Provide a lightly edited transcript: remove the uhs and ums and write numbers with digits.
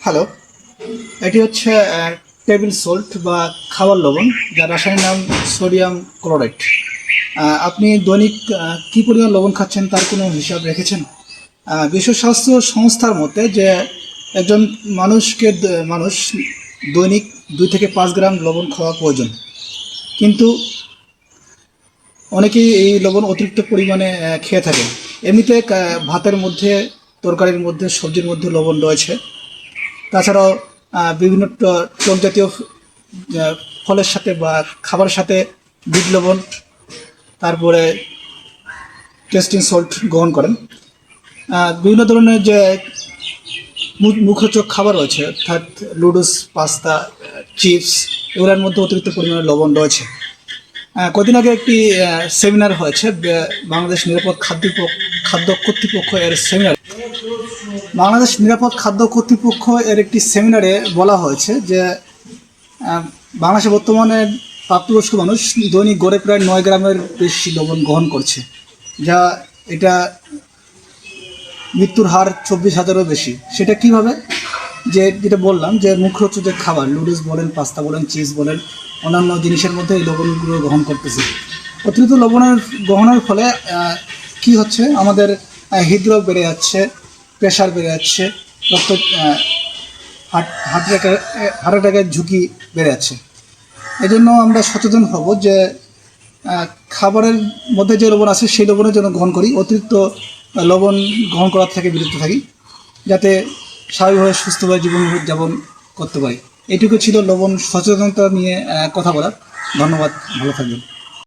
Hello, এটি হচ্ছে table salt বা খাবার লবণ, যার রাসায়নিক নাম সোডিয়াম ক্লোরাইড। আপনি দৈনিক কী পরিমাণ লবণ খাচ্ছেন তার কোনো হিসাব রেখেছেন? বিশ্ব স্বাস্থ্য সংস্থার মতে যে একজন মানুষ দৈনিক 2 থেকে 5 গ্রাম লবণ খাওয়া প্রয়োজন, কিন্তু অনেকেই এই লবণ অতিরিক্ত পরিমাণে খেয়ে থাকেন। এমনিতে ভাতের মধ্যে, তরকারির মধ্যে, সবজির মধ্যে লবণ রয়েছে। তাছাড়াও বিভিন্ন টক জাতীয় ফলের সাথে বা খাবারের সাথে বিট লবণ, তারপরে টেস্টিং সল্ট গ্রহণ করেন। বিভিন্ন ধরনের যে মুখরোচক খাবার রয়েছে, অর্থাৎ লুডুস, পাস্তা, চিপস, এগুলোর মধ্যে অতিরিক্ত পরিমাণে লবণ রয়েছে। কদিন আগে একটি সেমিনার হয়েছে, বাংলাদেশ নিরাপদ খাদ্য কর্তৃপক্ষ এর সেমিনার। বাংলাদেশ নিরাপদ খাদ্য কর্তৃপক্ষ এর একটি সেমিনারে বলা হয়েছে যে বাংলাদেশে বর্তমানে প্রাপ্তবয়স্ক মানুষ দৈনিক গড়ে প্রায় 9 গ্রামের বেশি লবণ গ্রহণ করছে, এটা মৃত্যুর হার 24,000-এরও বেশি। সেটা কীভাবে? যেটা বললাম, যে মুখরোচক যে খাবার, নুডলস বলেন, পাস্তা বলেন, চিজ বলেন, অন্যান্য জিনিসের মধ্যে এই লবণগুলো গ্রহণ করতেছে। অতিরিক্ত লবণের গ্রহণের ফলে কি হচ্ছে, আমাদের হৃদরোগ বেড়ে যাচ্ছে, প্রেশার বেড়ে যাচ্ছে, রক্ত হার্ট অ্যাটাকের ঝুঁকি বেড়ে যাচ্ছে। এজন্য আমরা সচেতন হব যে খাবারের মধ্যে যে লবণ আছে সেই লবণের জন্য গ্রহণ করি, অতিরিক্ত লবণ গ্রহণ করার থেকে বিরত থাকি, যাতে স্বাভাবিকভাবে সুস্থভাবে জীবনযাপন করতে পারি। এটুকু ছিল লবণ সচেতনতা নিয়ে কথা বলার। ধন্যবাদ, ভালো থাকবেন।